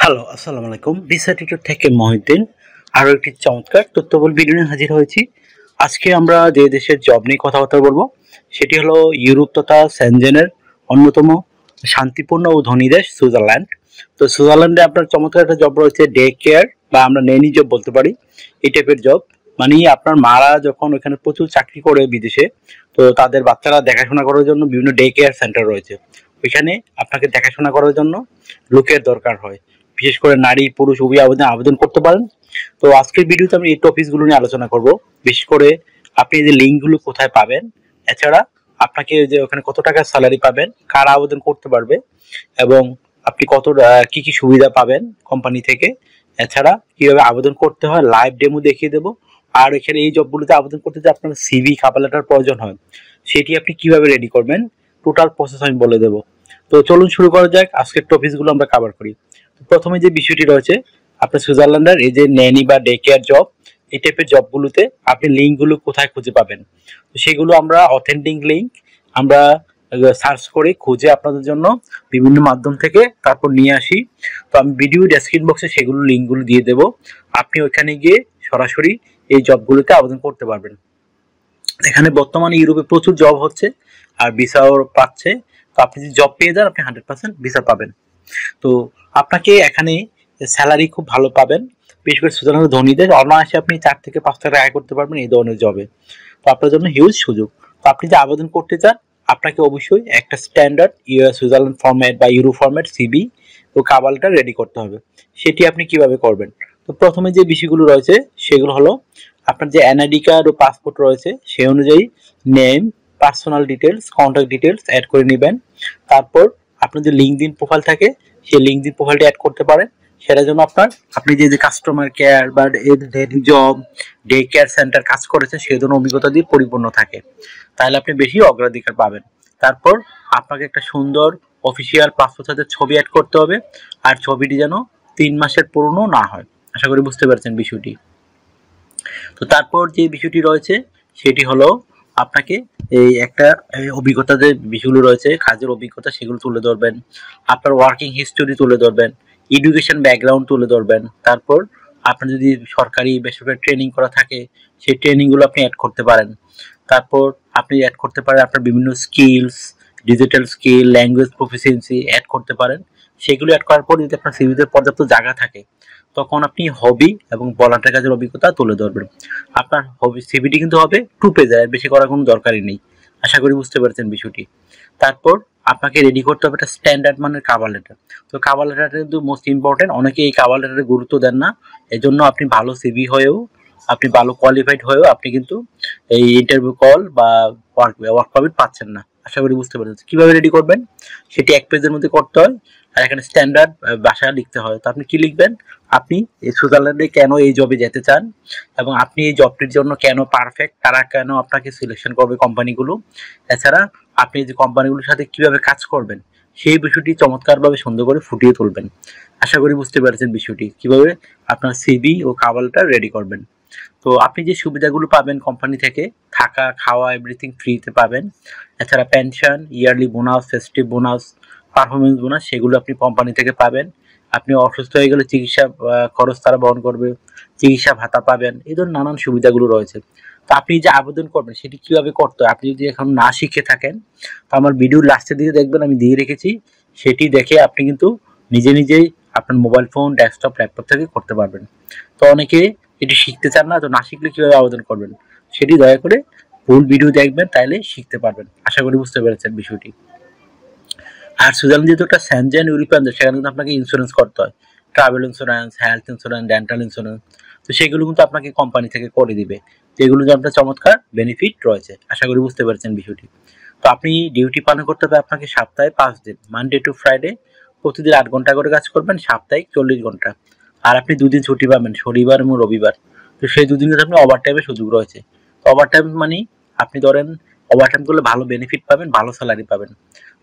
Hello, আসসালামু আলাইকুম। Visa tutor থেকে মহিউদ্দিন আরও একটি চমৎকার তথ্যবহুল ভিডিও নিয়ে হাজির হয়েছি। আজকে আমরা যে দেশের জব নিয়ে কথাবার্তা বলবো সেটি হলো ইউরোপ তথা সেনজেনের অন্যতম শান্তিপূর্ণ ও ধনী দেশ সুইজারল্যান্ড। তো সুইজারল্যান্ডে আপনার চমৎকার একটা জব রয়েছে ডে কেয়ার বা আমরা নেনি জব বলতে পারি, এই টাইপের জব। মানে আপনার মারা যখন ওখানে প্রচুর চাকরি করে বিদেশে, তো তাদের বাচ্চারা দেখাশোনা করার জন্য বিভিন্ন ডে কেয়ার সেন্টার রয়েছে। ওইখানে আপনাকে দেখাশোনা করার জন্য লোকের দরকার হয়, বিশেষ করে নারী পুরুষ উভয় আবেদন করতে পারেন। তো আজকের ভিডিওতে আমি এই টপিকসগুলো নিয়ে আলোচনা করব। বিশেষ করে আপনি যে লিঙ্কগুলো কোথায় পাবেন, এছাড়া আপনাকে যে ওখানে কত টাকা স্যালারি পাবেন, কারা আবেদন করতে পারবে, এবং আপনি কত কি কি সুবিধা পাবেন কোম্পানি থেকে, এছাড়া কিভাবে আবেদন করতে হয় লাইভ ডেমো দেখিয়ে দেবো। আর এখানে এই জবগুলোতে আবেদন করতে যে আপনার সিভি কভার লেটার প্রয়োজন হয়, সেটি আপনি কিভাবে রেডি করবেন, টোটাল প্রসেস আমি বলে দেবো। তো চলুন শুরু করা যাক, আজকের টপিকসগুলো আমরা কভার করি। প্রথমে যে বিষয়টি রয়েছে, আপনার সুইজারল্যান্ডের এই যে ন্যানি বা ডে কেয়ার জব, এই টাইপের জবগুলোতে আপনি লিঙ্কগুলো কোথায় খুঁজে পাবেন, তো সেগুলো আমরা অথেন্টিক লিঙ্ক আমরা সার্চ করে খুঁজে আপনাদের জন্য বিভিন্ন মাধ্যম থেকে তারপর নিয়ে আসি। তো আমি ভিডিও ডেসক্রিপশন বক্সে সেগুলো লিঙ্কগুলো দিয়ে দেবো, আপনি ওইখানে গিয়ে সরাসরি এই জবগুলোতে আবেদন করতে পারবেন। এখানে বর্তমানে ইউরোপে প্রচুর জব হচ্ছে আর ভিসাও পাচ্ছে। তো আপনি যদি জব পেয়ে যান আপনি 100% ভিসা পাবেন। তো আপনাকে এখানে স্যালারি খুব ভালো পাবেন, বিশেষ করে সুইজারল্যান্ডের ধনীদের অনায়াসে আপনি 4 থেকে 5 টাকা আয় করতে পারবেন এই ধরনের জবে। তো আপনার জন্য হিউজ সুযোগ। তো আপনি যে আবেদন করতে চান, আপনাকে অবশ্যই একটা স্ট্যান্ডার্ড সুইজারল্যান্ড ফরম্যাট বা ইউরো ফরম্যাট সিবি ও কাভালটা রেডি করতে হবে। সেটি আপনি কিভাবে করবেন? তো প্রথমে যে বিষয়গুলো রয়েছে সেগুলো হলো, আপনার যে এনআইডি কার্ড ও পাসপোর্ট রয়েছে সেই অনুযায়ী name, personal details, contact details add করে নেবেন। তারপর আপনার যে লিঙ্কডইন প্রোফাইল থাকে সেই লিঙ্কডইন প্রোফাইলটা অ্যাড করতে পারেন। সেটার জন্য আপনি যে কাস্টমার কেয়ার বা জব ডে কেয়ার সেন্টার কাজ করেছেন সেই ধরনের অভিজ্ঞতা দিয়ে পরিপূর্ণ থাকে, তাহলে আপনি বেশি অগ্রাধিকার পাবেন। তারপর আপনাকে একটা সুন্দর অফিসিয়াল পাসপোর্ট সাইজের ছবি অ্যাড করতে হবে, আর ছবিটি যেন 3 মাসের পুরনো না হয়। আশা করি বুঝতে পারছেন বিষয়টি। তো তারপর যে বিষয়টি রয়েছে সেটি হলো, আপনাকে এই একটা অভিজ্ঞতা যে বিষয়গুলো রয়েছে কাজের অভিজ্ঞতা সেগুলো তুলে ধরবেন, আপনার ওয়ার্কিং হিস্টোরি তুলে ধরবেন, এডুকেশন ব্যাকগ্রাউন্ড তুলে ধরবেন। তারপর আপনার যদি সরকারি বেসরকারি ট্রেনিং করা থাকে সেই ট্রেনিংগুলো আপনি অ্যাড করতে পারেন। তারপর আপনি অ্যাড করতে পারেন আপনার বিভিন্ন skills, digital skill, language proficiency add করতে পারেন। সেগুলো অ্যাড করার পর যদি আপনার সিভিতে পর্যাপ্ত জায়গা থাকে তখন আপনি হবি এবং ভলান্টিয়ার কাজের অভিজ্ঞতা তুলে ধরবেন। আপনার হবি সিভিটি কিন্তু হবে 2 পেজের, বেশি করার কোনো দরকারই নেই। আশা করি বুঝতে পারছেন বিষয়টি। তারপর আপনাকে রেডি করতে হবে একটা স্ট্যান্ডার্ড মানের কভার লেটার। তো কভার লেটারটা কিন্তু মোস্ট ইম্পর্টেন্ট, অনেকে এই কভার লেটারে গুরুত্ব দেন না। এজন্য আপনি ভালো সিভি হয়েও, আপনি ভালো কোয়ালিফাইড হয়েও আপনি কিন্তু এই ইন্টারভিউ কল বা ওয়ার্ক পারমিট পাচ্ছেন না। আশা করি বুঝতে পারছেন। কিভাবে রেডি করবেন সেটি 1 পেজের মধ্যে করতে হয়, আর এখানে স্ট্যান্ডার্ড ভাষায় লিখতে হয়। তো আপনি কি লিখবেন? আপনি এই সুইজারল্যান্ডে কেন এই জবে যেতে চান এবং আপনি এই জবটির জন্য কেন পারফেক্ট, তারা কেন আপনাকে সিলেকশন করবে কোম্পানিগুলো, এছাড়া আপনি যে কোম্পানিগুলোর সাথে কিভাবে কাজ করবেন সেই বিষয়টি চমৎকারভাবে সুন্দর করে ফুটিয়ে তুলবেন। আশা করি বুঝতে পারছেন বিষয়টি, কিভাবে আপনার সিভি ও কাভালটা রেডি করবেন। তো আপনি যে সুবিধাগুলো পাবেন কোম্পানি থেকে, থাকা খাওয়া এভরিথিং ফ্রিতে পাবেন। এছাড়া pension, yearly bonus, festive bonus, performance bonus সেগুলো আপনি কোম্পানি থেকে পাবেন। আপনি অসুস্থ হয়ে গেলে চিকিৎসা খরচ তারা বহন করবে, চিকিৎসা ভাতা পাবেন, এই ধরনের নানান সুবিধাগুলো রয়েছে। তো আপনি যে আবেদন করবেন সেটি কিভাবে করতে হয়, আপনি যদি এখন না শিখে থাকেন তো আমার ভিডিওর লাস্টের দিকে দেখবেন আমি দিয়ে রেখেছি, সেটি দেখে আপনি কিন্তু নিজেই আপনার মোবাইল ফোন, ডেস্কটপ, ল্যাপটপ থেকে করতে পারবেন। তো অনেকে এটি শিখতে চান না, তো না শিখলে কিভাবে আবেদন করবেন সেটি দয়া করে ফুল ভিডিও দেখবেন, তাইলে শিখতে পারবেন। আশা করি বুঝতে পেরেছেন বিষয়টি। আর সুইজারল্যান্ড যেহেতু একটা সেনজেন ইউরোপিয়ান দেশ, সেখানে কিন্তু আপনাকে ইন্স্যুরেন্স করতে হয়, travel insurance, health insurance, dental insurance. তো সেগুলো কিন্তু আপনাকে কোম্পানি থেকে করে দিবে, তো এগুলো যে আপনার চমৎকার বেনিফিট রয়েছে। আশা করি বুঝতে পেরেছেন বিষয়টি। তো আপনি ডিউটি পালন করতে হবে আপনাকে সপ্তাহে 5 দিন, মানডে টু ফ্রাইডে, প্রতিদিন 8 ঘন্টা করে কাজ করবেন, সাপ্তাহিক 40 ঘন্টা। আর আপনি 2 দিন ছুটি পাবেন, শনিবার এবং রবিবার। তো সেই 2 দিনে আপনি ওভার টাইমের সুযোগ রয়েছে। তো ওভার টাইম মানে আপনি ধরেন ওভার টাইম করলে ভালো বেনিফিট পাবেন, ভালো স্যালারি পাবেন।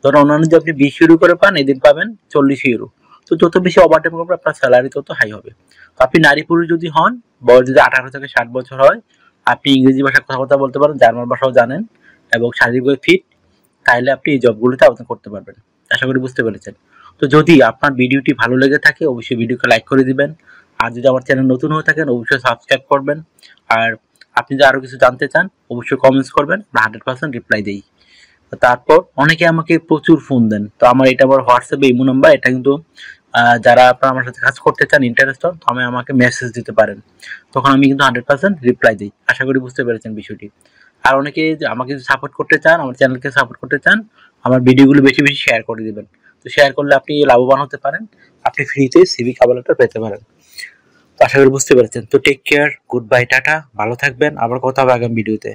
ধরুন অন্যান্য যদি আপনি 20 ইউরো করে পান, এদিন পাবেন 40 ইউরো। তো যত বেশি ওভার টাইম করবেন আপনার স্যালারি তত হাই হবে। তো আপনি নারী পুরুষ যদি হন, বয়স যদি 18 থেকে 60 বছর হয়, আপনি ইংরেজি ভাষায় কথাবার্তা বলতে পারেন, জার্মান ভাষাও জানেন এবং শারীরিকভাবে ফিট, তাহলে আপনি এই জবগুলোতে আবেদন করতে পারবেন। আশা করি বুঝতে পেরেছেন। তো যদি আপনার ভিডিওটি ভালো লেগে থাকে অবশ্যই ভিডিওকে লাইক করে দিবেন। আর যদি আমার চ্যানেল নতুন হয়ে থাকেন অবশ্যই সাবস্ক্রাইব করবেন। আর আপনি যদি আরো কিছু জানতে চান অবশ্যই কমেন্টস করবেন, 100% রিপ্লাই দেই। তারপর অনেকে আমাকে প্রচুর ফোন দেন, তো আমার এটা আবার হোয়াটসঅ্যাপে ইমো নাম্বার, এটা কিন্তু যারা আপনারা আমার সাথে কাজ করতে চান ইন্টারেস্টেড, তো আমি আমাকে মেসেজ দিতে পারেন, তখন আমি কিন্তু 100% রিপ্লাই দিই। আশা করি বুঝতে পেরেছেন বিষয়টি। আর অনেকে আমাকে যদি সাপোর্ট করতে চান, আমার চ্যানেলকে সাপোর্ট করতে চান, আমার ভিডিওগুলো বেশি বেশি শেয়ার করে দিবেন। তো শেয়ার করলে আপনি লাভবান হতে পারেন, আপনি ফ্রিতে সিভি কভার লেটার পেতে পারেন। তো আশা করি বুঝতে পেরেছেন। তো take care, good bye, tata, ভালো থাকবেন, আবার কথা হবে আগামী ভিডিওতে।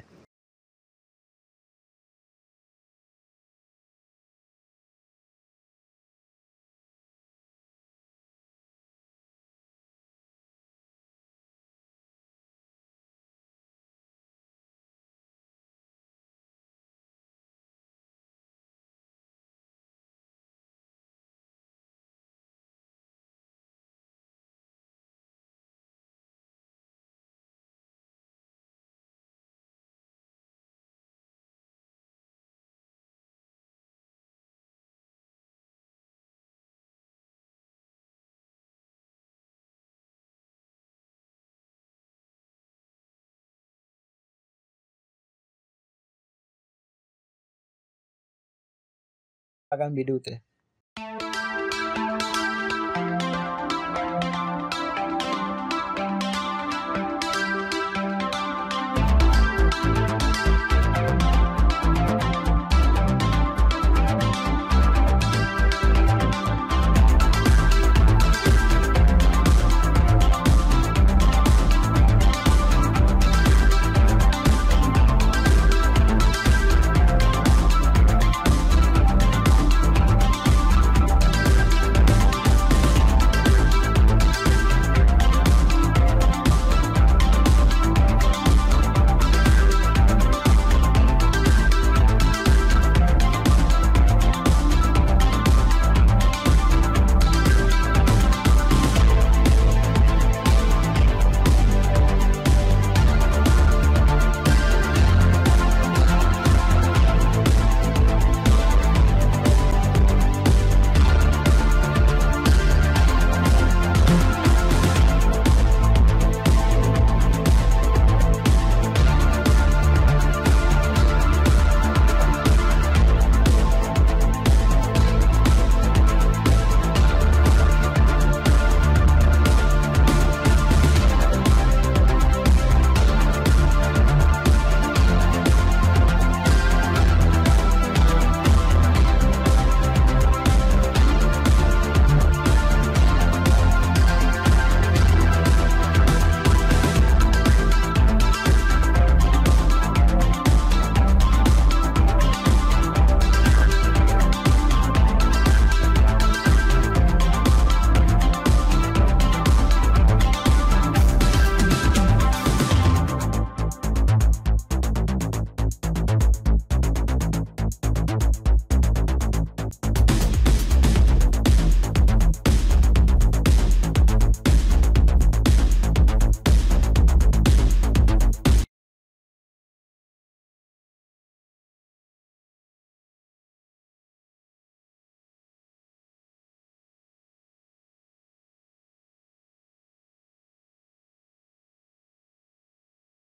আগামী ভিডিওতে।